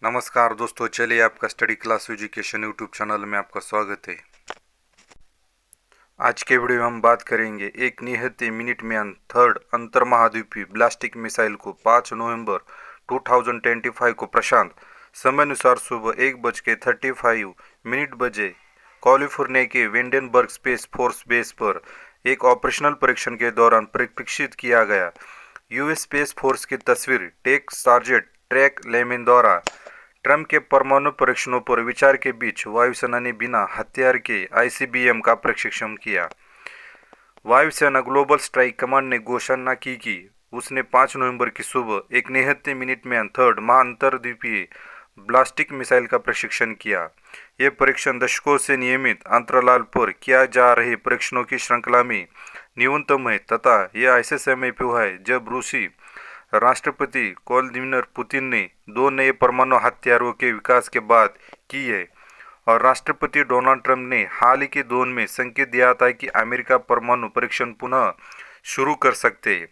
नमस्कार दोस्तों, चलिए आपका study class education YouTube channel में आपका स्वागत है। आज के वीडियो में हम बात करेंगे एक निहत्थे मिनट मैन थर्ड अंतर्महाद्वीपीय ब्लास्टिक मिसाइल को 5 नवंबर 2025 को प्रशांत समय अनुसार सुबह 1:35 बजे कैलिफोर्निया के वेंडेनबर्ग स्पेस फोर्स बेस पर एक ऑपरेशनल परीक्षण के दौरान परीक्षित किया गया। यूएस स्पेस फोर्स की तस्वीर टेक सार्जेंट ट्रैक लेमेन द्वारा ट्रंप के परमाणु परीक्षणों पर विचार के बीच वायुसेना ने बिना हथियार के आईसीबीएम का प्रशिक्षण किया। वायुसेना ग्लोबल स्ट्राइक कमांड ने घोषणा की कि उसने 5 नवंबर की सुबह एक निहत्थे मिनटमैन थर्ड महाअंतर्द्वीपीय ब्लास्टिक मिसाइल का प्रशिक्षण किया। यह परीक्षण दशकों से नियमित अंतराल पर किया जा रहे परीक्षणों की श्रृंखला में न्यूनतम है तथा यह ऐसे समय पर हुआ है जब रूसी राष्ट्रपति व्लादिमीर पुतिन ने 2 नए परमाणु हथियारों के विकास के बाद की है और राष्ट्रपति डोनाल्ड ट्रंप ने हाल ही के दौर में संकेत दिया था कि अमेरिका परमाणु परीक्षण पुनः शुरू कर सकते हैं।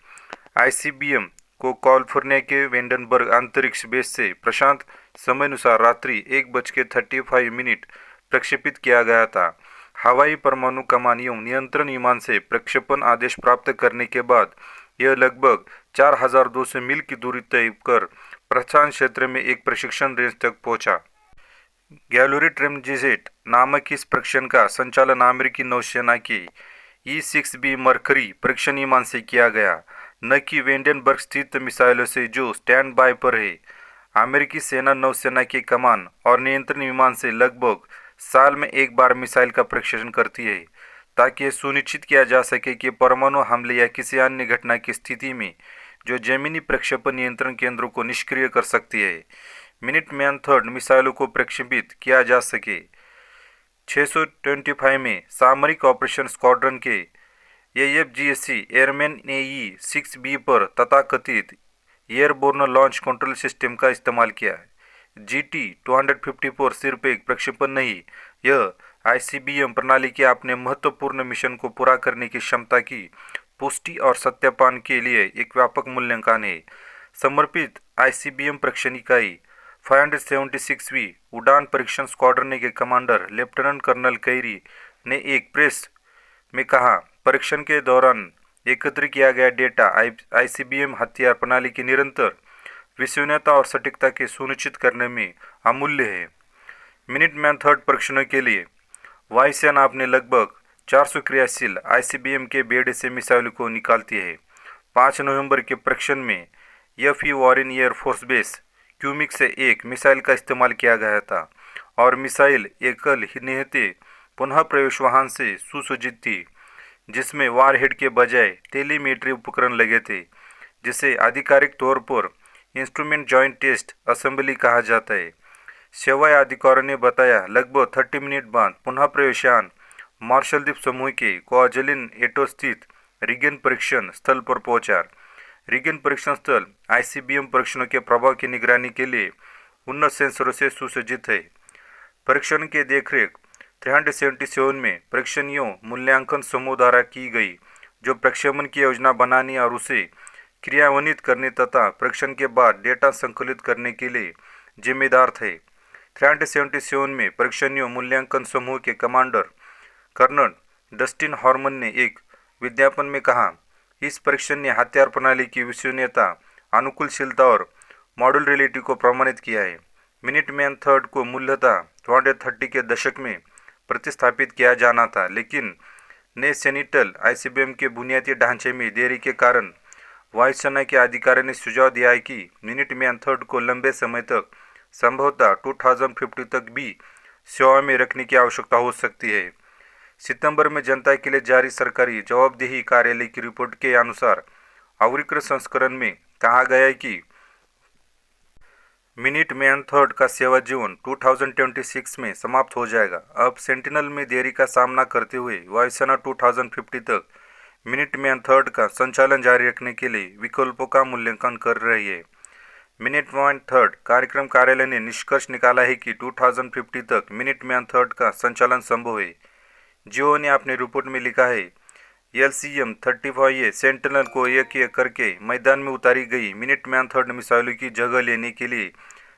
आईसीबीएम को कैलिफोर्निया के वेंडेनबर्ग अंतरिक्ष बेस से प्रशांत समय अनुसार रात्रि 1:35 प्रक्षेपित किया गया था। हवाई परमाणु कमान एवं नियंत्रण विमान से प्रक्षेपण आदेश प्राप्त करने के बाद यह लगभग 4200 मील की दूरी तय कर प्रशांत क्षेत्र में एक प्रशिक्षण रेंज तक पहुंचा। गैलोरी ट्रांजिट नामक इस प्रशिक्षण का संचालन अमेरिकी नौसेना के E-6B मर्करी परीक्षण विमान से किया गया, न कि वेंडेनबर्ग स्थित मिसाइलों से जो स्टैंड बाय पर है। अमेरिकी सेना नौसेना के कमान और नियंत्रण विमान से लगभग साल में एक बार मिसाइल का परीक्षण करती है ताकि यह सुनिश्चित किया जा सके कि परमाणु हमले या किसी अन्य घटना की स्थिति में जो जमीनी प्रक्षेपण नियंत्रण केंद्रों को निष्क्रिय कर सकती है, मिनटमैन थर्ड मिसाइलों को प्रक्षेपित किया जा सके। 625 में सामरिक ऑपरेशन स्क्वाड्रन के AFGC एयरमैन ने E-6B पर तथाकथित एयरबोर्न लॉन्च कंट्रोल सिस्टम का इस्तेमाल किया है। GT-254 सिर्फ एक प्रक्षेपण नहीं, यह आईसीबीएम प्रणाली के अपने महत्वपूर्ण मिशन को पूरा करने की क्षमता की पुष्टि और सत्यापन के लिए एक व्यापक मूल्यांकन है। समर्पित आईसीबीएम परीक्षण इकाई 576वीं उड़ान परीक्षण स्क्वाड्रन के कमांडर लेफ्टिनेंट कर्नल कैरी ने एक प्रेस में कहा, परीक्षण के दौरान एकत्र किया गया डेटा आईसीबीएम हथियार प्रणाली की निरंतर विश्वसनीयता और सटीकता के सुनिश्चित करने में अमूल्य है। मिनटमैन थर्ड परीक्षणों के लिए वायुसेना अपने लगभग 400 क्रियाशील आईसीबीएम के बेड़े से मिसाइल को निकालती है। 5 नवंबर के परीक्षण में FE Warren Air Force Base क्यूमिक से एक मिसाइल का इस्तेमाल किया गया था और मिसाइल एकल निहत्थे पुनः प्रवेश वाहन से सुसज्जित थी जिसमें वारहेड के बजाय टेलीमेट्री उपकरण लगे थे, जिसे आधिकारिक तौर पर इंस्ट्रूमेंट जॉइंट टेस्ट असेंबली कहा जाता है। सेवा अधिकारियों ने बताया लगभग 30 मिनट बाद पुनः प्रवेशयान मार्शल द्वीप समूह के क्वाजलिन एटो स्थित रिगन परीक्षण स्थल पर पहुंचा। रिगन परीक्षण स्थल आईसीबीएम परीक्षणों के प्रभाव की निगरानी के लिए उन्नत सेंसरों से सुसज्जित है। परीक्षण की देखरेख 377 में परीक्षण एवं मूल्यांकन समूह द्वारा की गई, जो प्रक्षेपण की योजना बनाने और उसे क्रियान्वित करने तथा परीक्षण के बाद डेटा संकलित करने के लिए जिम्मेदार थे। 377 में परीक्षण एवं मूल्यांकन समूह के कमांडर कर्नल डस्टिन हॉर्मन ने एक विज्ञापन में कहा, इस परीक्षण ने हथियार प्रणाली की विश्वसनीयता, अनुकूलशीलता और मॉड्यूलरिटी को प्रमाणित किया है। मिनटमैन थर्ड को मूलतः 230 के दशक में प्रतिस्थापित किया जाना था, लेकिन नए सेनिटल आईसीबीएम के बुनियादी ढांचे में देरी के कारण वायुसेना के अधिकारियों ने सुझाव दिया है कि मिनटमैन थर्ड को लंबे समय तक, संभवतः 2050 तक भी सेवा में रखने की आवश्यकता हो सकती है। सितंबर में जनता के लिए जारी सरकारी जवाबदेही कार्यालय की रिपोर्ट के अनुसार अविकृत संस्करण में कहा गया है कि मिनटमैन थर्ड का सेवा जीवन 2026 में समाप्त हो जाएगा। अब सेंटिनल में देरी का सामना करते हुए वायुसेना 2050 तक मिनटमैन थर्ड का संचालन जारी रखने के लिए विकल्पों का मूल्यांकन कर रही है। मिनटमैन थर्ड कार्यक्रम कार्यालय ने निष्कर्ष निकाला है कि 2050 तक मिनटमैन थर्ड का संचालन संभव है। जियो ने अपनी रिपोर्ट में लिखा है, LCM-35A सेंटिनल को एक एक करके मैदान में उतारी गई मिनटमैन थर्ड मिसाइलों की जगह लेने के लिए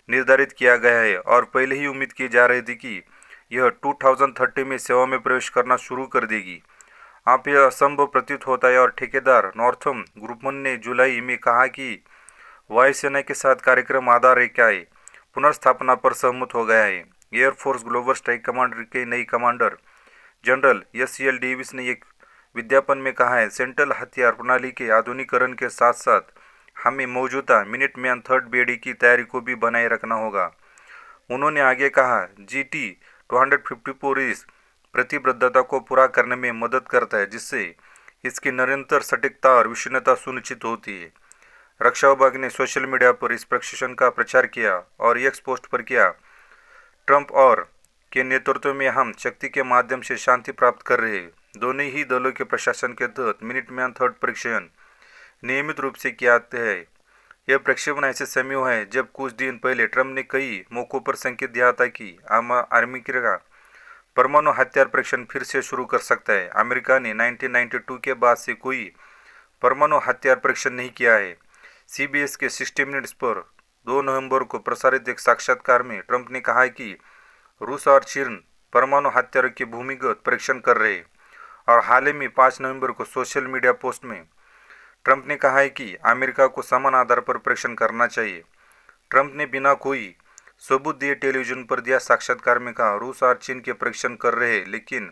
निर्धारित किया गया है और पहले ही उम्मीद की जा रही थी कि यह 2030 में सेवा में प्रवेश करना शुरू कर देगी। आप यह असंभव प्रतीत होता है और ठेकेदार नॉर्थम ग्रुमन ने जुलाई में कहा कि वायुसेना के साथ कार्यक्रम आधार इकाई पुनर्स्थापना पर सहमत हो गया है। एयरफोर्स ग्लोबल स्ट्राइक कमांडर के नई कमांडर जनरल एस.सी.एल. डेविस ने एक विज्ञापन में कहा है, सेंट्रल हथियार प्रणाली के आधुनिकीकरण के साथ साथ हमें मौजूदा मिनटमैन थर्ड बेड़ी की तैयारी को भी बनाए रखना होगा। उन्होंने आगे कहा, GT 254 इस प्रतिबद्धता को पूरा करने में मदद करता है, जिससे इसकी निरंतर सटीकता और विश्वसनीयता सुनिश्चित होती है। रक्षा विभाग ने सोशल मीडिया पर इस प्रशिक्षण का प्रचार किया और एक्स पोस्ट पर किया, ट्रंप और के नेतृत्व में हम शक्ति के माध्यम से शांति प्राप्त कर रहे हैं। दोनों ही दलों के प्रशासन के तहत मिनटमैन थर्ड परीक्षण नियमित रूप से किया जाते हैं। यह प्रक्षेपण ऐसे समय हुआ है जब कुछ दिन पहले ट्रंप ने कई मौकों पर संकेत दिया था कि अमेरिका परमाणु हथियार परीक्षण फिर से शुरू कर सकता है। अमेरिका ने 1992 के बाद से कोई परमाणु हथियार परीक्षण नहीं किया है। CBS के 60 मिनट्स पर 2 नवंबर को प्रसारित एक साक्षात्कार में ट्रंप ने कहा कि रूस और चीन परमाणु हथियारों के भूमिगत परीक्षण कर रहे हैं और हाल ही में 5 नवंबर को सोशल मीडिया पोस्ट में ट्रंप ने कहा है कि अमेरिका को समान आधार पर परीक्षण करना चाहिए। ट्रंप ने बिना कोई सबूत दिए टेलीविजन पर दिया साक्षात्कार में कहा, रूस और चीन के परीक्षण कर रहे हैं लेकिन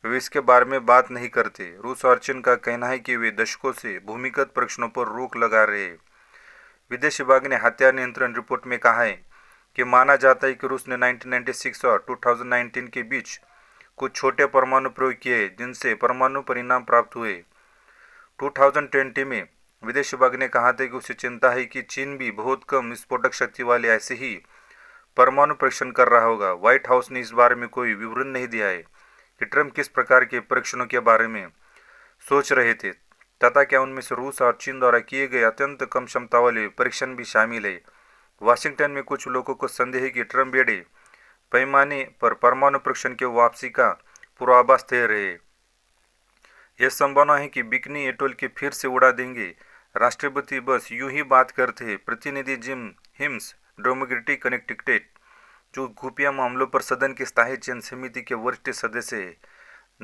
वे इसके बारे में बात नहीं करते। रूस और चीन का कहना है कि वे दशकों से भूमिगत परीक्षणों पर रोक लगा रहे हैं। विदेश विभाग ने हथियार नियंत्रण रिपोर्ट में कहा है कि माना जाता है कि रूस ने 1996 और 2019 के बीच कुछ छोटे परमाणु प्रयोग किए जिनसे परमाणु परिणाम प्राप्त हुए। 2020 में विदेश विभाग ने कहा था कि उसे चिंता है कि चीन भी बहुत कम विस्फोटक शक्ति वाले ऐसे ही परमाणु परीक्षण कर रहा होगा। व्हाइट हाउस ने इस बारे में कोई विवरण नहीं दिया है कि ट्रंप किस प्रकार के परीक्षणों के बारे में सोच रहे थे तथा क्या उनमें से रूस और चीन द्वारा किए गए अत्यंत कम क्षमता वाले परीक्षण भी शामिल है। वाशिंगटन में कुछ लोगों को संदेह है कि ट्रंप बड़े पैमाने पर परमाणु परीक्षण के वापसी का पूर्वाभास दे रहे हैं। यह संभावना है कि बिकनी एटोल के फिर से उड़ा देंगे। राष्ट्रपति बस यूं ही बात करते हैं। प्रतिनिधि जिम हिम्स डेमोक्रेटिक कनेक्टिकट जो खुफिया मामलों पर सदन की स्थायी चयन समिति के वरिष्ठ सदस्य है,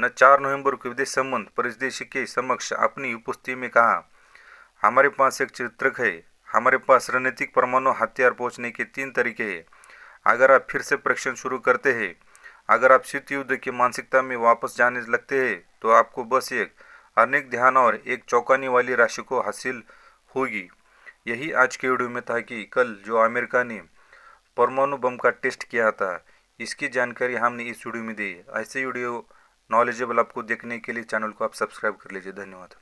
4 नवंबर को विदेश संबंध परिषद के समक्ष अपनी उपस्थिति में कहा, हमारे पास एक चित्रक है। हमारे पास रणनीतिक परमाणु हथियार पहुंचने के 3 तरीके हैं। अगर आप फिर से परीक्षण शुरू करते हैं, अगर आप शीत युद्ध की मानसिकता में वापस जाने लगते हैं, तो आपको बस एक अनेक ध्यान और एक चौंकाने वाली राशि को हासिल होगी। यही आज के वीडियो में था कि कल जो अमेरिका ने परमाणु बम का टेस्ट किया था, इसकी जानकारी हमने इस वीडियो में दी। ऐसे वीडियो नॉलेजेबल आपको देखने के लिए चैनल को आप सब्सक्राइब कर लीजिए। धन्यवाद।